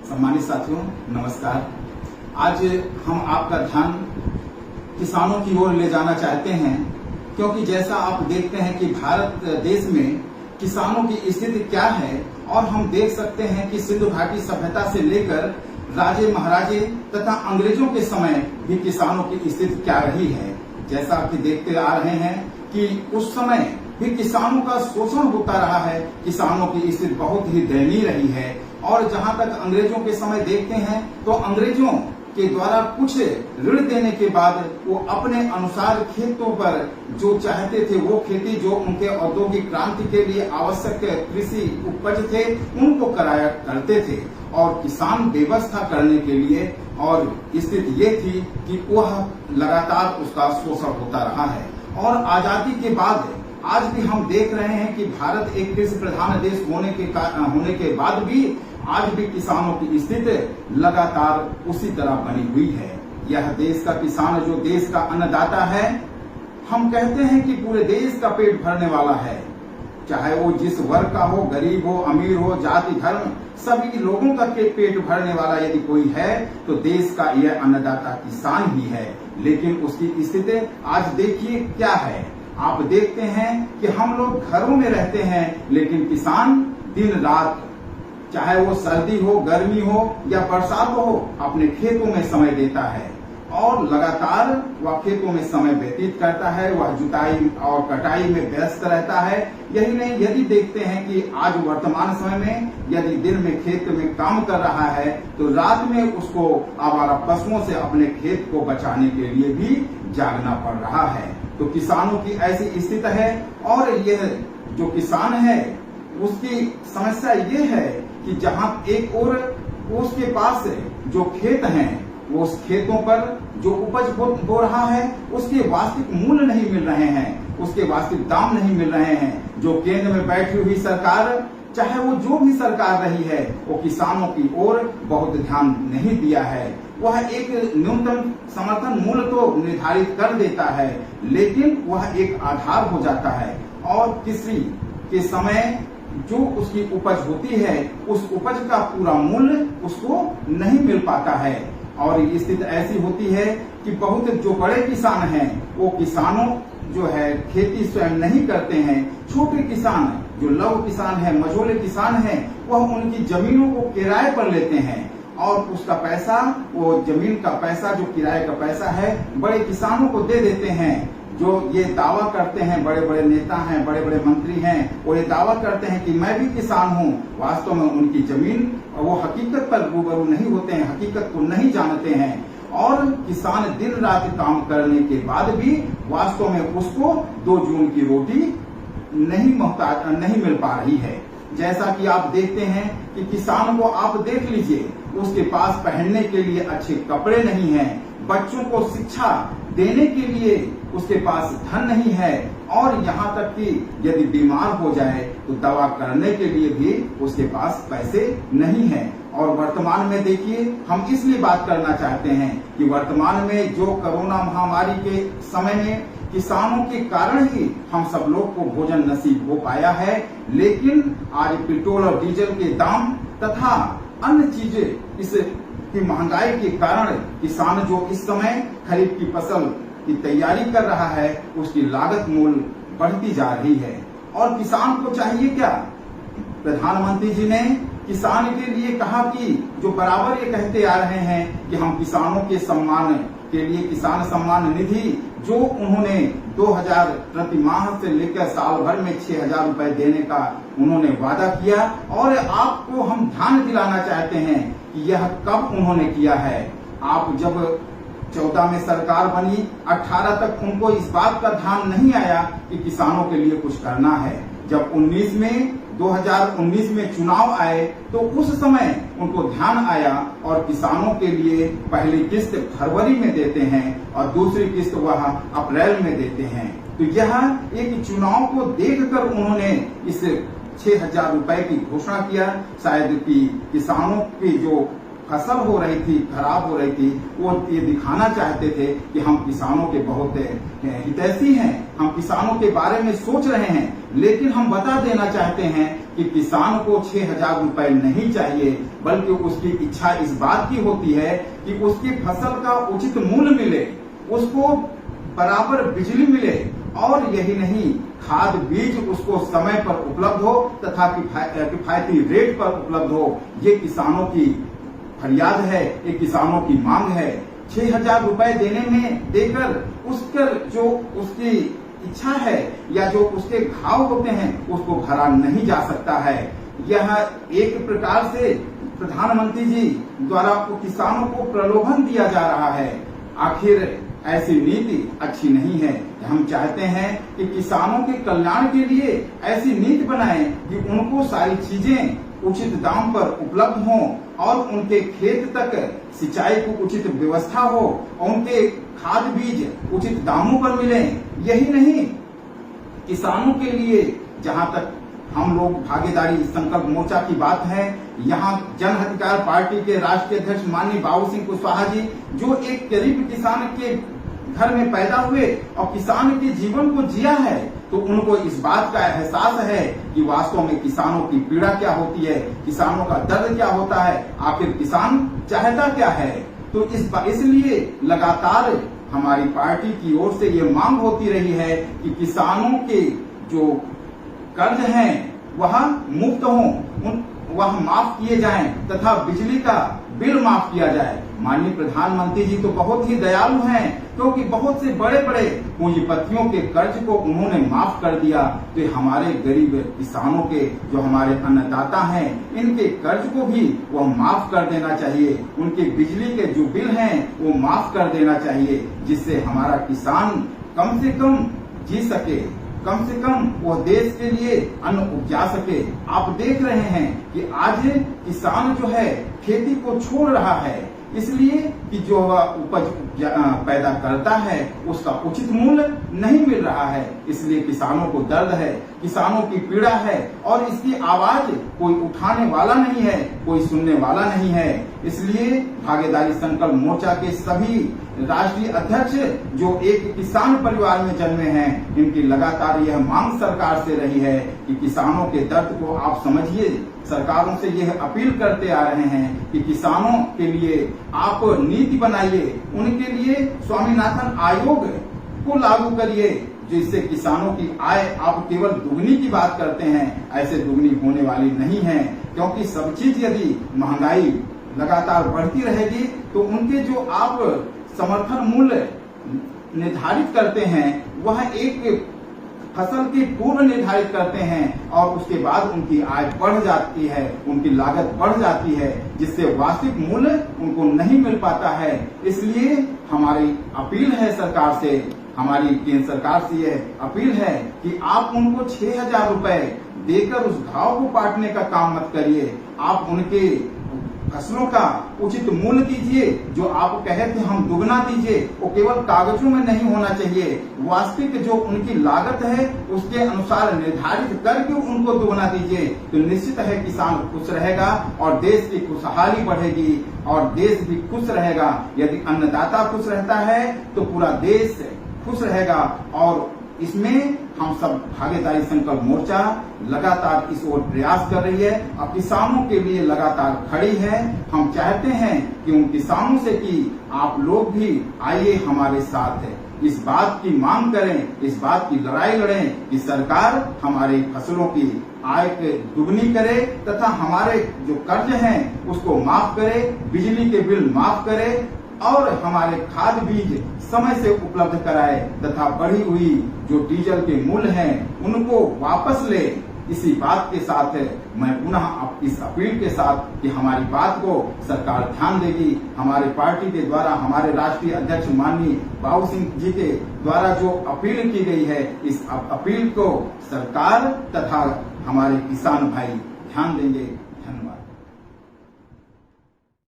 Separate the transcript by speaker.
Speaker 1: सम्मानित साथियों नमस्कार। आज हम आपका ध्यान किसानों की ओर ले जाना चाहते हैं, क्योंकि जैसा आप देखते हैं कि भारत देश में किसानों की स्थिति क्या है, और हम देख सकते हैं कि सिंधु घाटी सभ्यता से लेकर राजे महाराजे तथा अंग्रेजों के समय भी किसानों की स्थिति क्या रही है। जैसा कि देखते आ रहे हैं कि उस समय भी किसानों का शोषण होता रहा है, किसानों की स्थिति बहुत ही दयनीय रही है। और जहां तक अंग्रेजों के समय देखते हैं तो अंग्रेजों के द्वारा कुछ ऋण देने के बाद वो अपने अनुसार खेतों पर जो चाहते थे वो खेती, जो उनके औद्योगिक क्रांति के लिए आवश्यक कृषि उपज थे, उनको कराया करते थे। और किसान व्यवस्था करने के लिए और स्थिति ये थी कि वह लगातार उसका शोषण होता रहा है। और आजादी के बाद आज भी हम देख रहे हैं कि भारत एक कृषि प्रधान देश होने के बाद भी आज भी किसानों की स्थिति लगातार उसी तरह बनी हुई है। यह देश का किसान जो देश का अन्नदाता है, हम कहते हैं कि पूरे देश का पेट भरने वाला है। चाहे वो जिस वर्ग का हो, गरीब हो, अमीर हो, जाति धर्म, सभी लोगों का पेट भरने वाला यदि कोई है तो देश का यह अन्नदाता किसान ही है। लेकिन उसकी स्थिति आज देखिए क्या है। आप देखते हैं कि हम लोग घरों में रहते हैं, लेकिन किसान दिन रात, चाहे वो सर्दी हो, गर्मी हो या बरसात हो, अपने खेतों में समय देता है और लगातार वह खेतों में समय व्यतीत करता है। वह जुताई और कटाई में व्यस्त रहता है। यही नहीं, यदि देखते हैं कि आज वर्तमान समय में यदि दिन में खेत में काम कर रहा है तो रात में उसको आवारा पशुओं से अपने खेत को बचाने के लिए भी जागना पड़ रहा है। तो किसानों की ऐसी स्थिति है। और यह जो किसान है उसकी समस्या ये है कि जहां एक और उसके पास जो खेत हैं, वो उस खेतों पर जो उपज हो रहा है उसके वास्तविक मूल्य नहीं मिल रहे हैं, उसके वास्तविक दाम नहीं मिल रहे हैं। जो केंद्र में बैठी हुई सरकार, चाहे वो जो भी सरकार रही है, वो किसानों की ओर बहुत ध्यान नहीं दिया है। वह एक न्यूनतम समर्थन मूल्य तो निर्धारित कर देता है, लेकिन वह एक आधार हो जाता है और कृषि के समय जो उसकी उपज होती है उस उपज का पूरा मूल्य उसको नहीं मिल पाता है। और स्थिति ऐसी होती है कि बहुत जो बड़े किसान हैं वो किसानों जो है खेती स्वयं नहीं करते हैं। छोटे किसान जो लघु किसान है, मझोले किसान हैं, वह उनकी जमीनों को किराए पर लेते हैं और उसका पैसा, वो जमीन का पैसा जो किराए का पैसा है, बड़े किसानों को दे देते हैं। जो ये दावा करते हैं, बड़े बड़े नेता हैं, बड़े बड़े मंत्री हैं, वो ये दावा करते हैं कि मैं भी किसान हूँ। वास्तव में उनकी जमीन, वो हकीकत पर रूबरू नहीं होते हैं, हकीकत को नहीं जानते हैं। और किसान दिन रात काम करने के बाद भी वास्तव में उसको 2 जून की रोटी नहीं मिल पा रही है। जैसा कि आप देखते हैं कि किसान को आप देख लीजिए, उसके पास पहनने के लिए अच्छे कपड़े नहीं हैं, बच्चों को शिक्षा देने के लिए उसके पास धन नहीं है, और यहाँ तक कि यदि बीमार हो जाए तो दवा करने के लिए भी उसके पास पैसे नहीं है। और वर्तमान में देखिए, हम इसलिए बात करना चाहते हैं कि वर्तमान में जो कोरोना महामारी के समय में किसानों के कारण ही हम सब लोग को भोजन नसीब हो पाया है। लेकिन आज पेट्रोल और डीजल के दाम तथा अन्य चीजें, इस की महंगाई के कारण किसान जो इस समय खरीफ की फसल की तैयारी कर रहा है, उसकी लागत मूल्य बढ़ती जा रही है। और किसान को चाहिए क्या? प्रधानमंत्री जी ने किसान के लिए कहा कि जो बराबर ये कहते आ रहे हैं कि हम किसानों के सम्मान के लिए किसान सम्मान निधि जो उन्होंने 2000 प्रति माह से लेकर साल भर में 6000 रुपए देने का उन्होंने वादा किया। और आपको हम ध्यान दिलाना चाहते हैं कि यह कब उन्होंने किया है। आप जब 14 में सरकार बनी, 18 तक उनको इस बात का ध्यान नहीं आया कि किसानों के लिए कुछ करना है। जब 2019 में चुनाव आए तो उस समय उनको ध्यान आया और किसानों के लिए पहली किस्त फरवरी में देते हैं और दूसरी किस्त वह अप्रैल में देते हैं। तो यह एक चुनाव को देखकर उन्होंने इस 6000 रुपए की घोषणा किया। शायद कि किसानों की जो फसल हो रही थी, खराब हो रही थी, वो ये दिखाना चाहते थे कि हम किसानों के बहुत हितैषी हैं, हम किसानों के बारे में सोच रहे हैं। लेकिन हम बता देना चाहते हैं कि किसान को 6,000 रुपए नहीं चाहिए, बल्कि उसकी इच्छा इस बात की होती है कि उसकी फसल का उचित मूल्य मिले, उसको बराबर बिजली मिले, और यही नहीं, खाद बीज उसको समय पर उपलब्ध हो तथा किफायती रेट पर उपलब्ध हो। ये किसानों की फरियाद है, ये किसानों की मांग है। 6,000 रुपए देकर जो उसकी इच्छा है या जो उसके घाव होते हैं उसको भरा नहीं जा सकता है। यह एक प्रकार से प्रधानमंत्री जी द्वारा किसानों को प्रलोभन दिया जा रहा है। आखिर ऐसी नीति अच्छी नहीं है। हम चाहते हैं कि किसानों के कल्याण के लिए ऐसी नीति बनाएं कि उनको सारी चीजें उचित दाम पर उपलब्ध हों और उनके खेत तक सिंचाई को उचित व्यवस्था हो और उनके खाद बीज उचित दामों पर मिले। यही नहीं, किसानों के लिए जहां तक हम लोग भागीदारी संकल्प मोर्चा की बात है, यहाँ जन अधिकार पार्टी के राष्ट्रीय अध्यक्ष माननीय बाबू सिंह कुशवाहा जी, जो एक गरीब किसान के घर में पैदा हुए और किसान के जीवन को जिया है, तो उनको इस बात का एहसास है कि वास्तव में किसानों की पीड़ा क्या होती है, किसानों का दर्द क्या होता है, आखिर किसान चाहता क्या है। तो इसलिए लगातार हमारी पार्टी की ओर से ये मांग होती रही है कि किसानों के जो कर्ज हैं वह मुक्त हों, वह माफ किए जाएं तथा बिजली का बिल माफ किया जाए। माननीय प्रधानमंत्री जी तो बहुत ही दयालु हैं, क्योंकि बहुत से बड़े बड़े पूंजीपतियों के कर्ज को उन्होंने माफ कर दिया। तो हमारे गरीब किसानों के जो हमारे अन्नदाता हैं, इनके कर्ज को भी वह माफ कर देना चाहिए। उनके बिजली के जो बिल हैं वो माफ कर देना चाहिए, जिससे हमारा किसान कम से कम जी सके, कम से कम वो देश के लिए अन्न उपजा सके। आप देख रहे हैं कि आज किसान जो है खेती को छोड़ रहा है, इसलिए कि जो वह उपज पैदा करता है उसका उचित मूल्य नहीं मिल रहा है। इसलिए किसानों को दर्द है, किसानों की पीड़ा है, और इसकी आवाज कोई उठाने वाला नहीं है, कोई सुनने वाला नहीं है। इसलिए भागीदारी संकल्प मोर्चा के सभी राष्ट्रीय अध्यक्ष जो एक किसान परिवार में जन्मे हैं, इनकी लगातार यह मांग सरकार से रही है कि किसानों के दर्द को आप समझिए। सरकारों से यह अपील करते आ रहे हैं कि किसानों के लिए आप नीति बनाइए, उनके लिए स्वामीनाथन आयोग को लागू करिए, जिससे किसानों की आय आप केवल दुगनी की बात करते हैं, ऐसे दुगनी होने वाली नहीं है। क्योंकि सब चीज यदि महंगाई लगातार बढ़ती रहेगी तो उनके जो आप समर्थन मूल्य निर्धारित करते हैं वह एक फसल की पूर्व निर्धारित करते हैं और उसके बाद उनकी आय बढ़ जाती है, उनकी लागत बढ़ जाती है, जिससे वास्तविक मूल्य उनको नहीं मिल पाता है। इसलिए हमारी अपील है सरकार से, हमारी केंद्र सरकार से यह अपील है कि आप उनको 6,000 रुपए देकर उस घाव को पाटने का काम मत करिए। आप उनके फसलों का उचित मूल्य दीजिए। जो आप कहे थे हम दुगना दीजिए, वो केवल कागजों में नहीं होना चाहिए। वास्तविक जो उनकी लागत है उसके अनुसार निर्धारित करके उनको दुगना दीजिए, तो निश्चित है किसान खुश रहेगा और देश की खुशहाली बढ़ेगी और देश भी खुश रहेगा। यदि अन्नदाता खुश रहता है तो पूरा देश खुश रहेगा। और इसमें हम सब भागीदारी संकल्प मोर्चा लगातार इस ओर प्रयास कर रही है और किसानों के लिए लगातार खड़ी है। हम चाहते हैं कि उन किसानों से कि आप लोग भी आइए हमारे साथ है, इस बात की मांग करें, इस बात की लड़ाई लड़ें कि सरकार हमारी फसलों की आय दुगनी करे तथा हमारे जो कर्ज हैं उसको माफ करे, बिजली के बिल माफ करे और हमारे खाद बीज समय से उपलब्ध कराए तथा बढ़ी हुई जो डीजल के मूल्य हैं उनको वापस ले। इसी बात के साथ मैं पुनः इस अपील के साथ कि हमारी बात को सरकार ध्यान देगी। हमारे पार्टी के द्वारा हमारे राष्ट्रीय अध्यक्ष माननीय बाबू सिंह जी के द्वारा जो अपील की गई है, इस अपील को सरकार तथा हमारे किसान भाई ध्यान देंगे। धन्यवाद।